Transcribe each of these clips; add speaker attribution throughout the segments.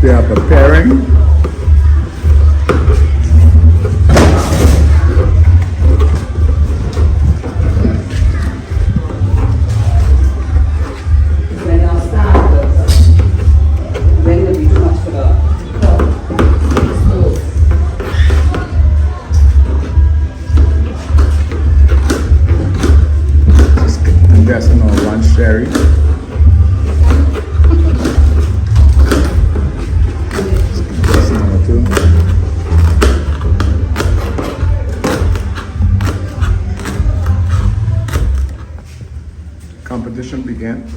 Speaker 1: They are preparing. Guessing on one sherry. Guessing on two. Competition began.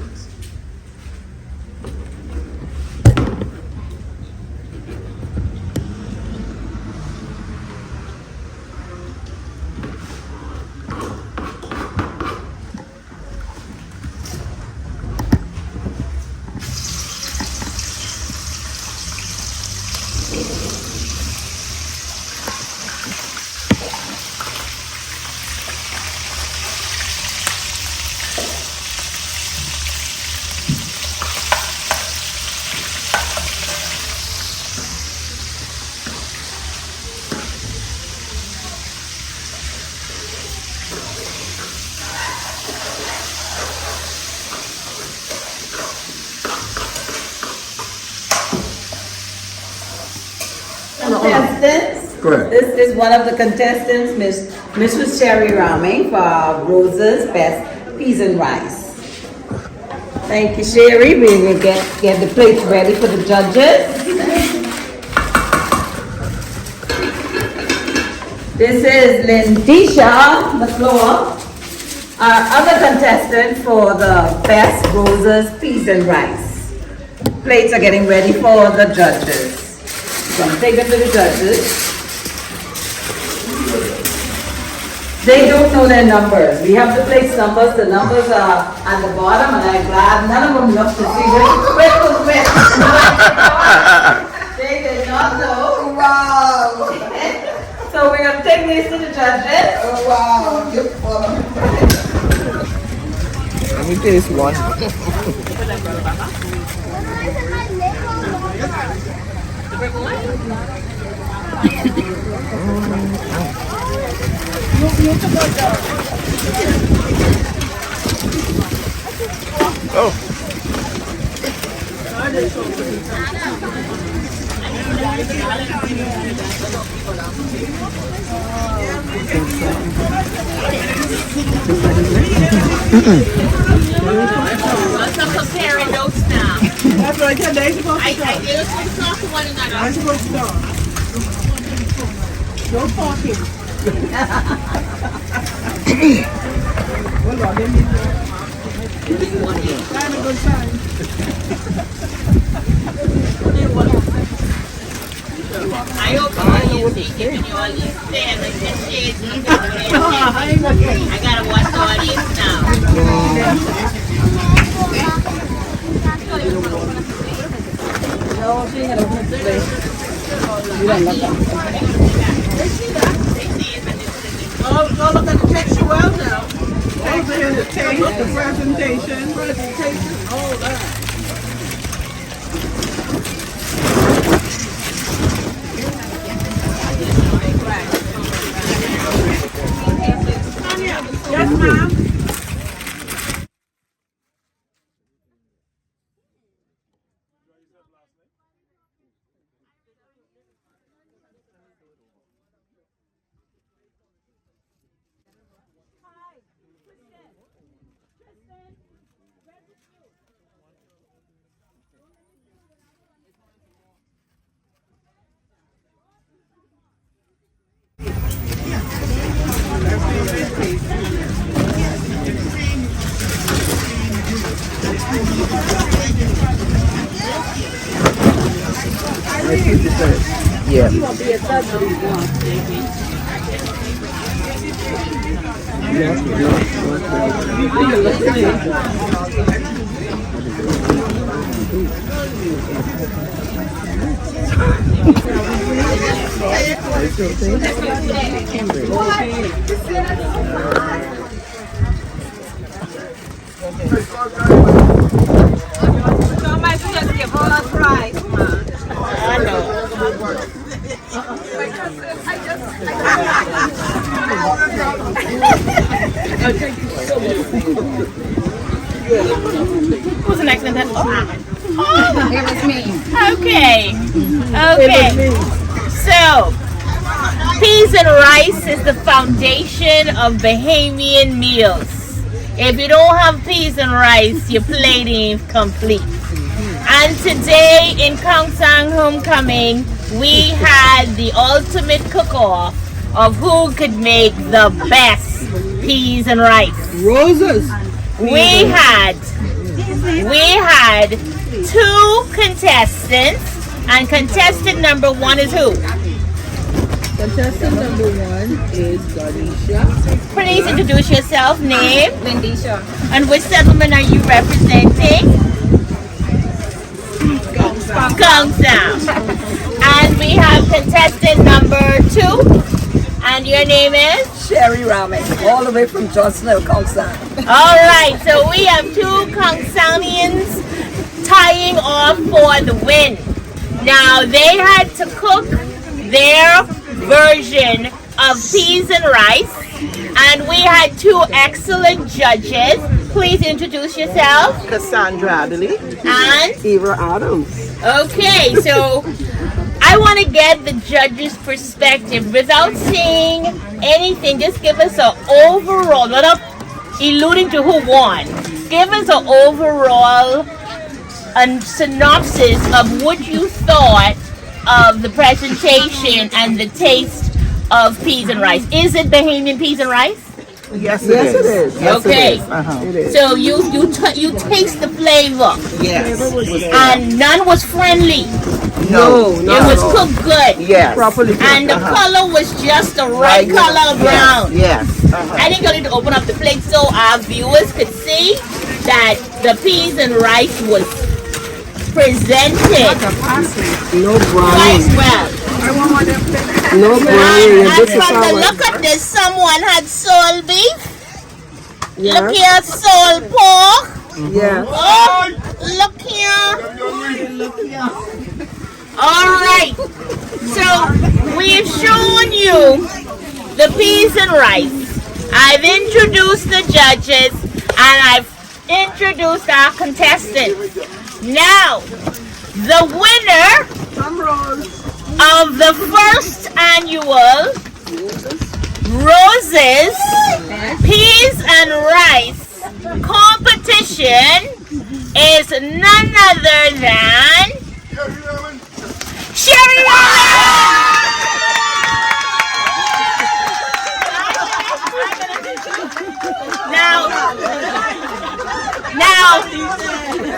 Speaker 2: Contestants.
Speaker 1: Go ahead.
Speaker 2: This is one of the contestants, Mrs. Sherry Rami for Rosa's Best Peas and Rice. Thank you, Sherry. We will get the plates ready for the judges. This is Lindisha McClure, our other contestant for the Best Rosa's Peas and Rice. Plates are getting ready for the judges. So I'm taking to the judges. They don't know their numbers. We have the place numbers. The numbers are at the bottom, and I'm glad none of them look to see which was which. They did not know.
Speaker 3: Wow!
Speaker 2: So we're going to take these to the judges.
Speaker 3: Oh, wow!
Speaker 4: Let me taste one. Oh.
Speaker 5: I'm comparing notes now.
Speaker 3: That's what I said. They're supposed to
Speaker 5: They're supposed to talk to one another.
Speaker 3: I'm supposed to talk. No talking. Hold on, let me find a good time.
Speaker 5: I hope you're giving you all these 10 and 10 shades. I gotta watch all these now.
Speaker 2: No, she ain't gonna open the place. You don't love that.
Speaker 3: Oh, look at the texture well now. Also here's the taste, the presentation, all that. Yes, ma'am.
Speaker 4: Yeah.
Speaker 5: So much just give all us rice, man. Okay. Okay. So, peas and rice is the foundation of Bahamian meals. If you don't have peas and rice, your plate ain't complete. And today in Kangsang Homecoming, we had the ultimate cook-off of who could make the best peas and rice.
Speaker 3: Roses.
Speaker 5: We had 2 contestants, and contestant number 1 is who?
Speaker 3: Contestant number 1 is Ganesha.
Speaker 5: Please introduce yourself, name,
Speaker 2: Lindisha.
Speaker 5: and which settlement are you representing? Gongsound. And we have contestant number 2, and your name is?
Speaker 4: Sherry Ramen, all the way from Johnson, Kangsang.
Speaker 5: All right, so we have 2 Kongsounians tying off for the win. Now, they had to cook their version of peas and rice, and we had 2 excellent judges. Please introduce yourself.
Speaker 3: Cassandra Adderley.
Speaker 5: And,
Speaker 3: Eva Adams.
Speaker 5: okay, so I want to get the judges' perspective without saying anything. Just give us an overall, without alluding to who won. Give us an overall synopsis of what you thought of the presentation and the taste of peas and rice. Is it Bahamian peas and rice?
Speaker 3: Yes, it is.
Speaker 5: Okay.
Speaker 3: It is.
Speaker 5: So you taste the flavor,
Speaker 3: Yes.
Speaker 5: and none was friendly.
Speaker 3: No,
Speaker 5: It was cooked good.
Speaker 3: Yes. Properly cooked.
Speaker 5: And the color was just the right color of brown.
Speaker 3: Yes.
Speaker 5: I think I need to open up the plate so our viewers could see that the peas and rice was presented
Speaker 3: No
Speaker 5: quite
Speaker 3: brownie.
Speaker 5: well.
Speaker 3: No brownie.
Speaker 5: And from the look of this, someone had soul beef. Look here, soul pork.
Speaker 3: Yeah.
Speaker 5: Oh, look here. All right. So we've shown you the peas and rice. I've introduced the judges, and I've introduced our contestants. Now, the winner of the first annual Roses Peas and Rice competition is none other than Sherry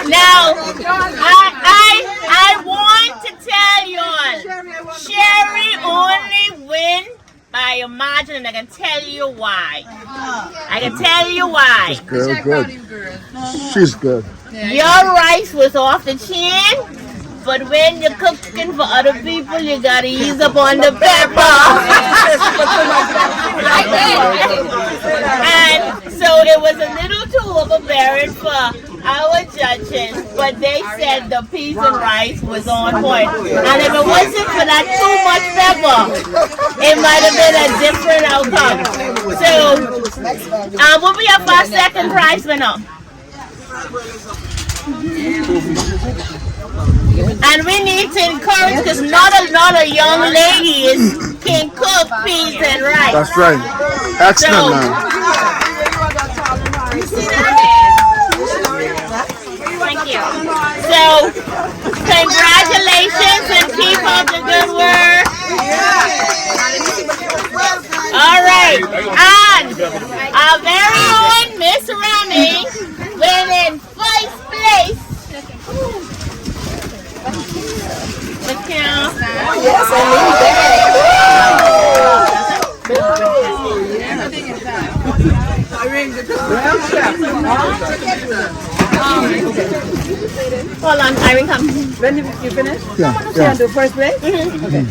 Speaker 5: Now, I want to tell you all, Sherry only win by a margin, and I can tell you why.
Speaker 1: Good. She's good.
Speaker 5: Your rice was off the chain, but when you're cooking for other people, you gotta ease up on the pepper. And so it was a little too overbearing for our judges, but they said the peas and rice was on point. And if it wasn't for that too much pepper, it might have been a different outcome. So, what we have for our second prize winner? And we need to encourage, because not a lot of young ladies can cook peas and rice.
Speaker 1: That's right. Excellent, man.
Speaker 5: Thank you. So, congratulations and keep up the good work. All right. And our very own Miss Remy went in first place. Look here.
Speaker 4: Yes, I
Speaker 5: Hold on, Irene, come.
Speaker 3: When you finish?
Speaker 1: Yeah.
Speaker 3: Do first place?
Speaker 5: Okay.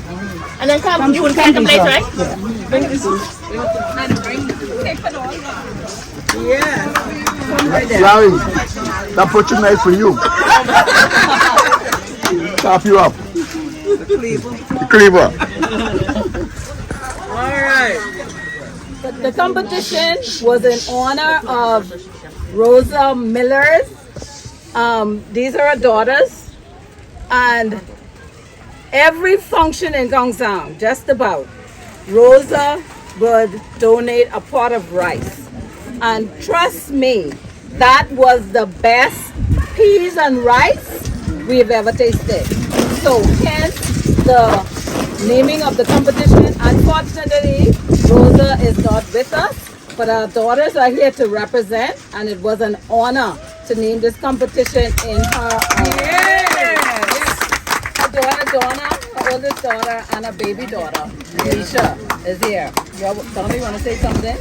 Speaker 5: And then come, you will second place, right?
Speaker 3: Yeah.
Speaker 1: Larry, that portion is for you. Top you up. The cleaver.
Speaker 3: All right. The competition was in honor of Rosa Miller's. These are her daughters.
Speaker 2: And every function in Gongsound, just about, Rosa would donate a pot of rice. And trust me, that was the best peas and rice we've ever tasted. So hence the naming of the competition. Unfortunately, Rosa is not with us, but our daughters are here to represent, and it was an honor to name this competition in her honor. Her daughter Donna, her oldest daughter, and a baby daughter, Alicia, is here. Donna, you want to say something?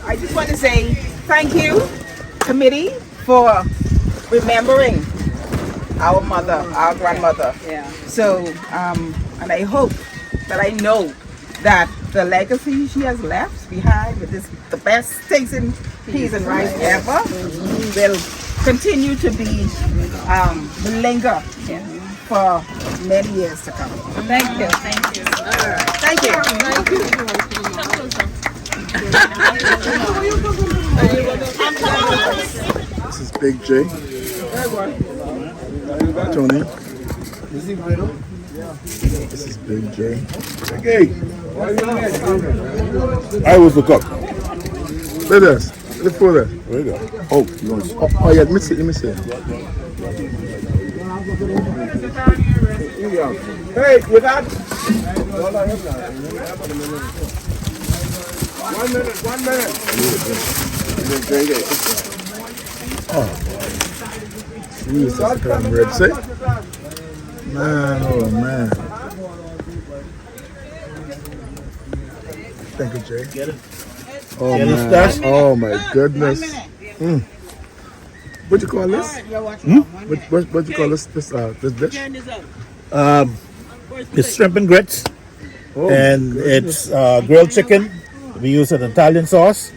Speaker 3: I just want to say thank you, committee, for remembering our mother, our grandmother.
Speaker 2: Yeah.
Speaker 3: So, and I hope that I know that the legacy she has left behind with this, the best tasting peas and rice ever, will continue to be, will linger for many years to come.
Speaker 2: Thank you. Thank you.
Speaker 3: Thank you.
Speaker 2: Thank you.
Speaker 1: This is Big J. Tony. This is Big J.
Speaker 6: Hey, I was the cook.
Speaker 1: Look at this. Look for that.
Speaker 6: There you go. Oh, you want to
Speaker 1: Oh yeah, let me see. Let me see.
Speaker 6: Hey, you got 1 minute, 1 minute.
Speaker 1: Jesus, that's kind of ribs, eh? Man, oh man. Thank you, Jay. Get it? Oh man. Oh my goodness. What you call this? What you call this dish?
Speaker 7: It's shrimp and grits,
Speaker 1: Oh,
Speaker 7: and
Speaker 1: goodness.
Speaker 7: it's grilled chicken. We use an Italian sauce,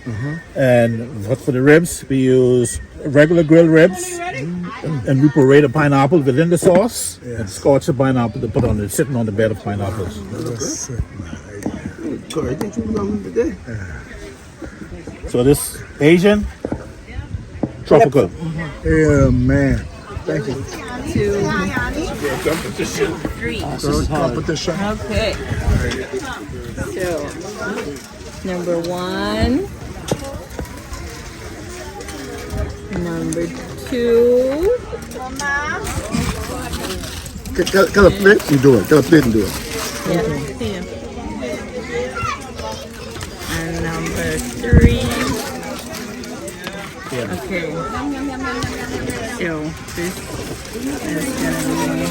Speaker 7: and for the ribs, we use regular grilled ribs, and we puree the pineapple within the sauce, and scorch the pineapple to put on it, sitting on the bed of pineapples.
Speaker 1: That's sick, man.
Speaker 7: So this Asian, tropical.
Speaker 1: Yeah, man. Thank you. Girl competition.
Speaker 2: Okay. So, number 1. Number 2.
Speaker 1: Get a plate and do it. Get a plate and do it.
Speaker 2: And number 3. Okay. So this is gonna be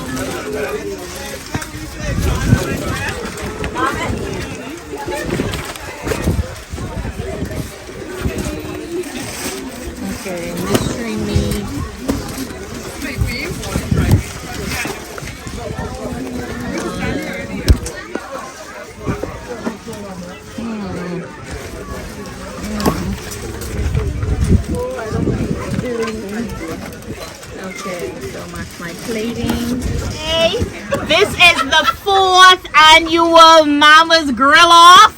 Speaker 2: okay, mystery meat. Okay, so much my plating.
Speaker 5: Hey, this is the 4th annual Mama's Grill Off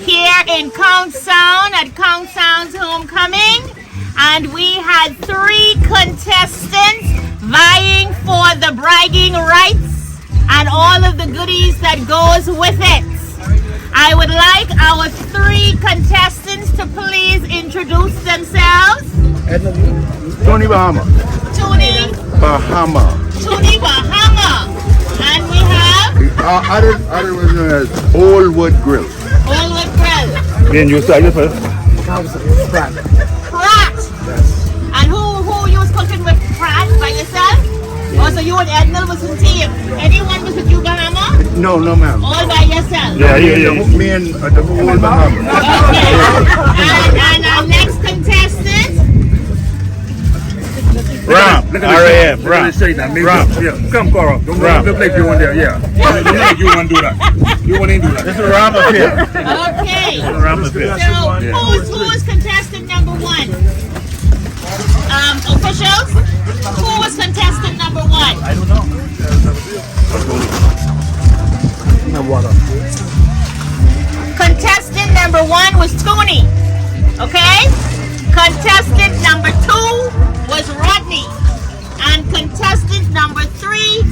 Speaker 5: here in Conch Sound at Conch Sound's homecoming, and we had 3 contestants vying for the bragging rights and all of the goodies that goes with it. I would like our 3 contestants to please introduce themselves.
Speaker 1: Tony Bahama.
Speaker 5: Tony
Speaker 1: Bahama.
Speaker 5: And we have
Speaker 1: Other was known as Old Wood Grill.
Speaker 5: Oldwood Grill.
Speaker 7: And you start first.
Speaker 5: Pratt. And who you was cooking with? Pratt by yourself? Oh, so you and Edna was in team. Anyone was with you, Bahama?
Speaker 1: No, ma'am.
Speaker 5: All by yourself?
Speaker 7: Yeah.
Speaker 1: Me and the whole Bahama.
Speaker 5: Okay. And our next contestant?
Speaker 7: Ram. R-A-M. Ram.
Speaker 6: Yeah, come, Cora. Don't play you one there. Yeah. You want to do that. You want to do that.
Speaker 7: This is Ram up here.
Speaker 5: Okay.
Speaker 7: Ram up here.
Speaker 5: So who is contestant number 1? Officials? Who was contestant number 1?
Speaker 7: I don't know.
Speaker 5: Contestant number 1 was Tony. Okay? Contestant number 2 was Rodney. And contestant number 3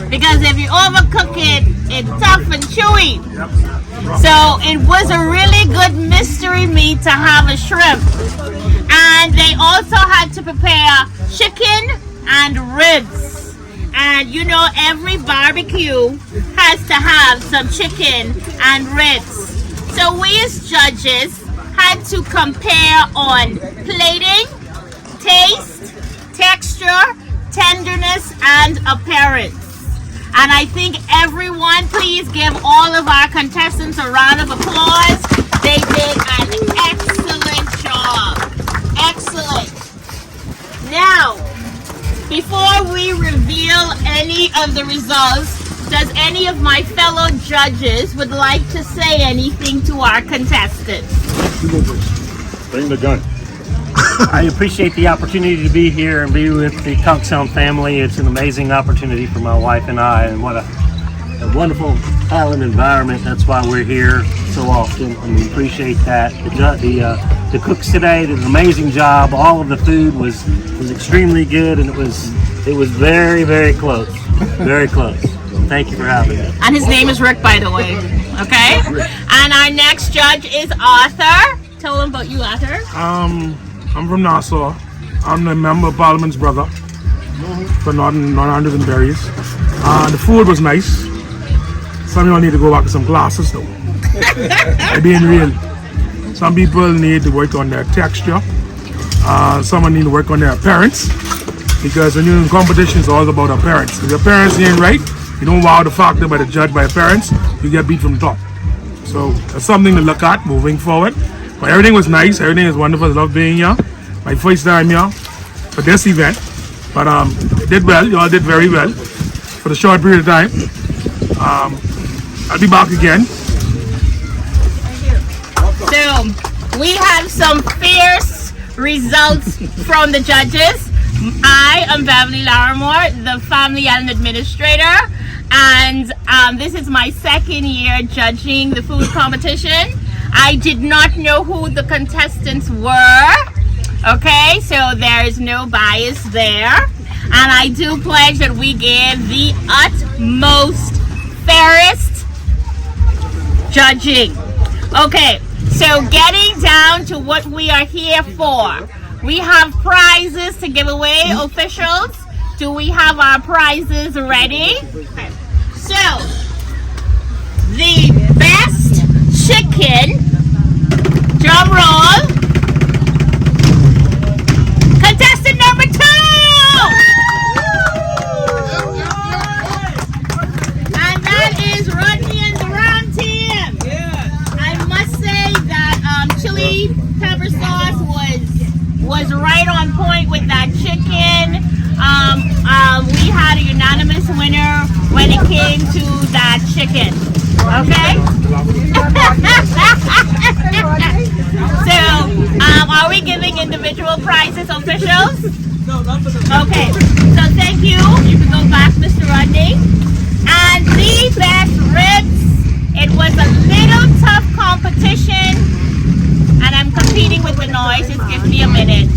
Speaker 5: Because if you overcook it, it's tough and chewy. So it was a really good mystery meat to have a shrimp. And they also had to prepare chicken and ribs. And you know, every barbecue has to have some chicken and ribs. So we as judges had to compare on plating, taste, texture, tenderness, and appearance. And I think everyone, please give all of our contestants a round of applause. They did an excellent job. Excellent. Now, before we reveal any of the results, does any of my fellow judges would like to say anything to our contestants?
Speaker 6: Bring the gun.
Speaker 8: I appreciate the opportunity to be here and be with the Conch family. It's an amazing opportunity for my wife and I, and what a wonderful island environment. That's why we're here so often, and we appreciate that. The cooks today did an amazing job. All of the food was extremely good, and it was very, very close. Very close. Thank you for having me.
Speaker 5: And his name is Rick, by the way. Okay? And our next judge is Arthur. Tell them about you, Arthur.
Speaker 9: I'm from Nassau. I'm the Member of Parliament's brother for Northern and Berries. The food was nice. Some of y'all need to go back to some classes though. I'm being real. Some people need to work on their texture. Some need to work on their appearance. Because when you're in competition, it's all about appearance. If your appearance ain't right, you don't wow the factor by the judge by appearance, you get beat from the top. So that's something to look at moving forward. But everything was nice, everything is wonderful. I love being here. My first time here for this event. But did well, you all did very well for the short period of time. I'll be back again.
Speaker 5: So we have some fierce results from the judges. I am Beverly Larimore, the Family Island Administrator, and this is my second year judging the food competition. I did not know who the contestants were, okay, so there is no bias there. And I do pledge that we give the utmost fairest judging. Okay, so getting down to what we are here for. We have prizes to give away, officials. Do we have our prizes ready? Okay. So, the best chicken, drum roll, contestant number 2! And that is Rodney and the Round Team. I must say that chili pepper sauce was right on point with that chicken. We had a unanimous winner when it came to that chicken. Okay? So, are we giving individual prizes, officials? Okay. So thank you. You can go back, Mr. Rodney. And the best ribs. It was a little tough competition. And I'm competing with the noise. Just give me a minute.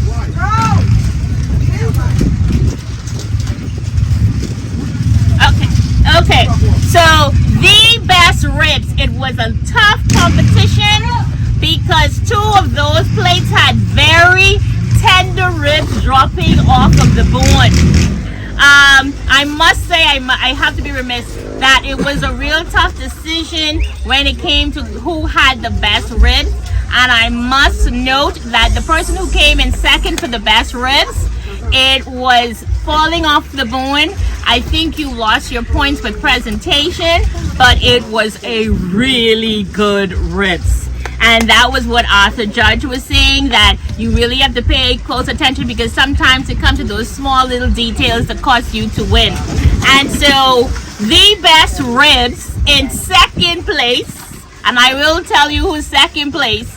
Speaker 5: Okay, so the best ribs, it was a tough competition because 2 of those plates had very tender ribs dropping off of the bone. I must say, I have to be remiss that it was a real tough decision when it came to who had the best ribs. And I must note that the person who came in second for the best ribs, it was falling off the bone. I think you lost your points with presentation, but it was a really good ribs. And that was what Arthur Judge was saying, that you really have to pay close attention because sometimes it comes to those small little details that cost you to win. And so the best ribs in second place, and I will tell you who's second place,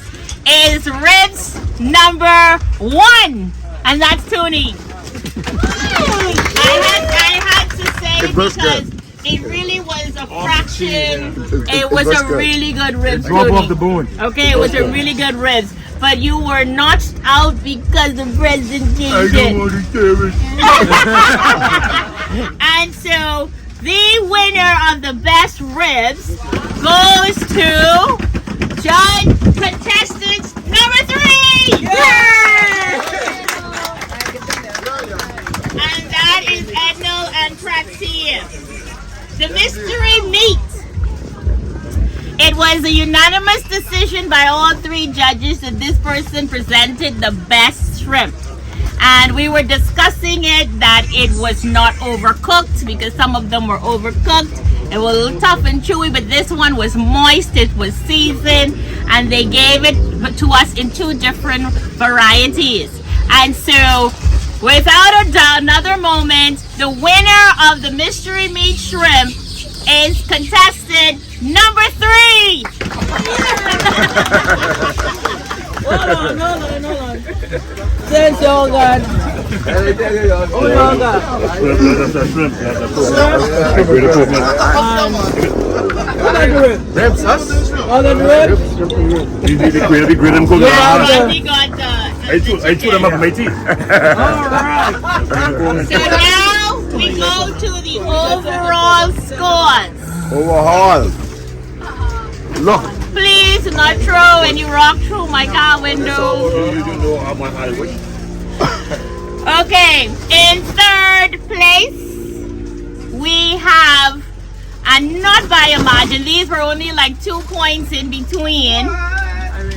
Speaker 5: is ribs number 1, and that's Tony. I had to say it because it really was a fraction. It was a really good ribs.
Speaker 9: Drop off the bone.
Speaker 5: Okay, it was a really good ribs. But you were notched out because of presentation.
Speaker 9: I don't want to tell it.
Speaker 5: And so The winner of the best ribs goes to judge contestant number 3. And that is Ednal and Pratia. The mystery meat. It was a unanimous decision by all 3 judges that this person presented the best shrimp. And we were discussing it that it was not overcooked because some of them were overcooked. It was a little tough and chewy, but this one was moist, it was seasoned, and they gave it to us in 2 different varieties. And so, without a doubt, another moment, the winner of the mystery meat shrimp is contestant number 3.
Speaker 4: Hold on. Thanks, y'all, God. Oh, y'all, God.
Speaker 1: Ribs, us?
Speaker 4: All the ribs?
Speaker 6: The grill them cook.
Speaker 5: And we got the...
Speaker 6: I chew them up with my teeth.
Speaker 5: So now we go to the overall scores.
Speaker 1: Overhaul. Look.
Speaker 5: Please do not throw any rock through my car window. Okay, in 3rd place, we have, and not by a margin, these were only like 2 points in between.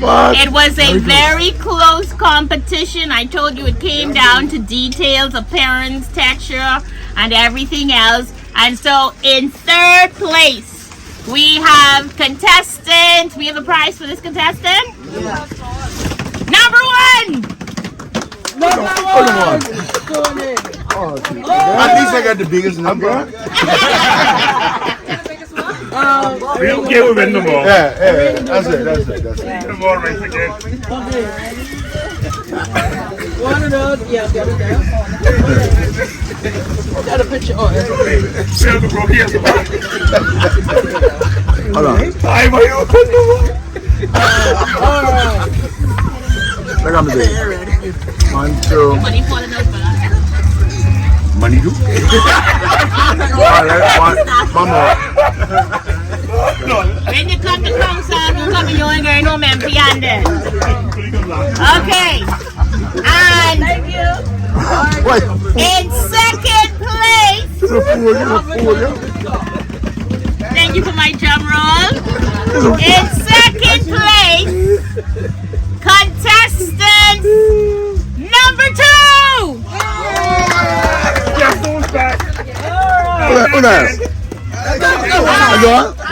Speaker 5: It was a very close competition. I told you it came down to details, appearance, texture, and everything else. And so in 3rd place, we have contestant. We have a prize for this contestant? Yeah. Number 1!
Speaker 1: At least I got the biggest number.
Speaker 6: We don't give them no more.
Speaker 1: Yeah, that's it.
Speaker 6: No more right again.
Speaker 4: One of those, yeah, got it down. Got a picture. Oh,
Speaker 6: Sell the broke here.
Speaker 1: Hold on.
Speaker 6: I'm a
Speaker 4: all right.
Speaker 1: Look at me there. 1, 2.
Speaker 5: Money falling out,
Speaker 6: money do?
Speaker 1: One more.
Speaker 5: when you come to Conch, you come in your ain't no man beyond it. Okay. And
Speaker 1: Wait.
Speaker 5: in 2nd place, thank you for my drum roll. In 2nd place, contestant number 2.
Speaker 1: Who knows?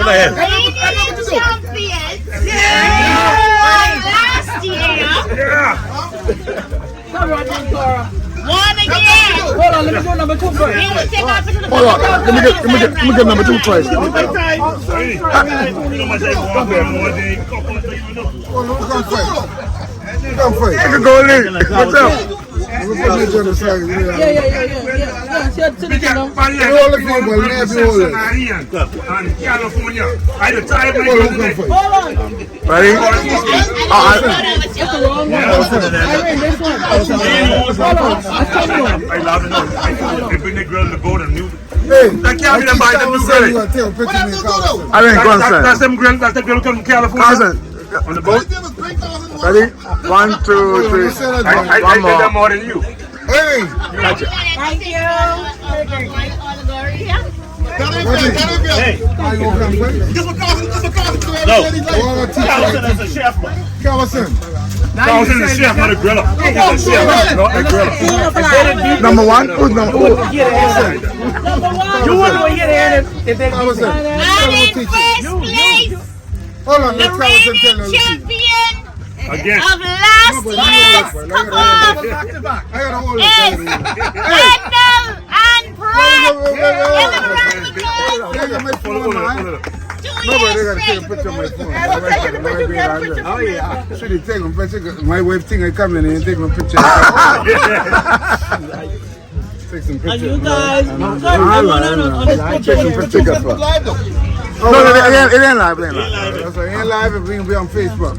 Speaker 5: Ladies champions last year. One again.
Speaker 4: Hold on, let me go number 2 first.
Speaker 5: He will take off into the
Speaker 1: Hold on. Let me get number 2 first. Come first. I can go in. What's up?
Speaker 4: Yeah. To the kingdom.
Speaker 6: California. I had a time.
Speaker 4: Hold on.
Speaker 1: Ready?
Speaker 5: That's the wrong one.
Speaker 4: I ran this one. Hold on. I told you.
Speaker 6: I love it. They bring the girl to the boat and new.
Speaker 1: Hey,
Speaker 6: That can't be them by them new girl.
Speaker 1: I didn't go inside.
Speaker 6: That's them girl. That's the girl come from California. On the boat.
Speaker 1: Ready? 1, 2, 3.
Speaker 6: I did that more than you.
Speaker 1: Hey!
Speaker 5: Thank you.
Speaker 6: Hey. No. Carlson is a chef.
Speaker 1: Carlson.
Speaker 6: Carlson is a chef, not a griller. He's a chef, not a griller.
Speaker 1: Number 1? Who's number 1?
Speaker 4: You wouldn't want to get in if they
Speaker 1: Carlson.
Speaker 5: And in 1st place,
Speaker 1: Hold on,
Speaker 5: the
Speaker 1: let Carlson tell
Speaker 5: reigning
Speaker 1: us.
Speaker 5: champion
Speaker 6: Again.
Speaker 5: of last year's cook-off
Speaker 1: I gotta hold
Speaker 5: is
Speaker 1: it.
Speaker 5: Ednal and Pratt.
Speaker 1: Nobody gotta take a picture of my phone. Oh yeah. Should he take a picture? My wife think I come in and take my picture. Take some pictures.
Speaker 4: you guys,
Speaker 1: Take some pictures. No, it ain't live. It ain't live. It ain't be on Facebook.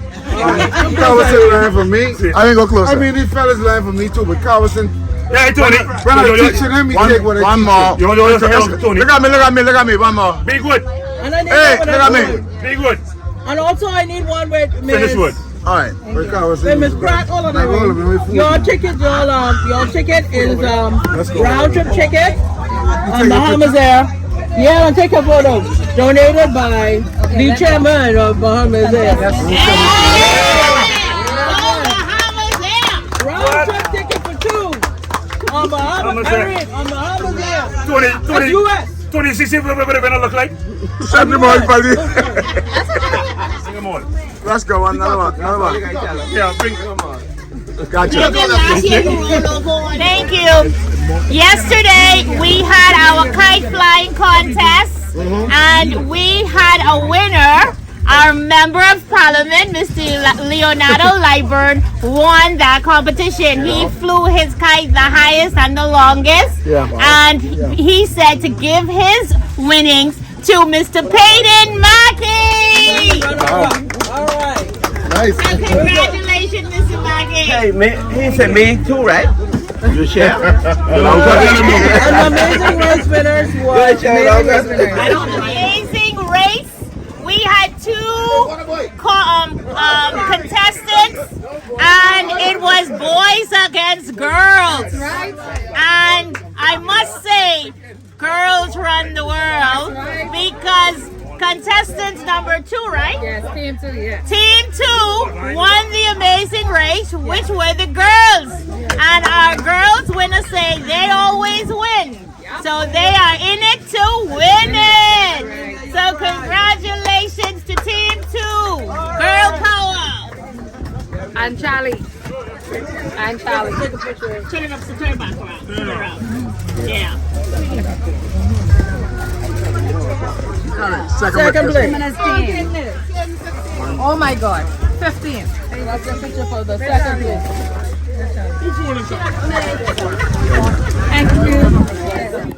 Speaker 1: Carlson live for me. I ain't go close. I mean, these fellas live for me too, but Carlson
Speaker 6: Yeah, Tony.
Speaker 1: Brother, teaching him, he take what I
Speaker 6: One
Speaker 1: teach
Speaker 6: more.
Speaker 1: him.
Speaker 6: Tony.
Speaker 1: Look at me. One more.
Speaker 6: Be good.
Speaker 4: And I need
Speaker 1: Hey,
Speaker 4: one
Speaker 1: look at me.
Speaker 6: Be good.
Speaker 4: And also I need one with Miss.
Speaker 6: Finish wood.
Speaker 1: All right.
Speaker 4: With Miss Pratt, all of them. Your ticket, your ticket is round trip ticket on Bahamas Air. Yeah, and take a photo. Donated by the chairman of Bahamas Air. Round trip ticket for two on Bahamas Air. On Bahamas Air.
Speaker 6: Tony.
Speaker 4: US.
Speaker 6: 2016, what it look like?
Speaker 1: Send him on, buddy.
Speaker 6: Sing them all.
Speaker 1: Let's go. Another one.
Speaker 6: Yeah, bring them on.
Speaker 1: Gotcha.
Speaker 5: Thank you. Yesterday we had our kite flying contest, and we had a winner. Our member of parliament, Mr. Leonardo Lyburn, won that competition. He flew his kite the highest and the longest, and he said to give his winnings to Mr. Payton Mackey.
Speaker 4: All right.
Speaker 1: Nice.
Speaker 5: So congratulations, Mr. Mackey.
Speaker 10: Hey, me, he said me too, right? You share?
Speaker 4: And amazing race winners was
Speaker 5: Amazing race. We had two contestants, and it was boys against girls. And I must say, girls run the world because contestants number 2, right?
Speaker 11: Yes, team 2, yes.
Speaker 5: Team 2 won the amazing race, which were the girls. And our girls winners say they always win. So they are in it to win it. So congratulations to Team 2. Girl power.
Speaker 11: And Charlie.
Speaker 5: Turn it up, so turn it back around. Turn it around. Yeah.
Speaker 4: second place.
Speaker 11: Oh my God. 15.
Speaker 4: That's the picture for the second place.
Speaker 11: Thank you.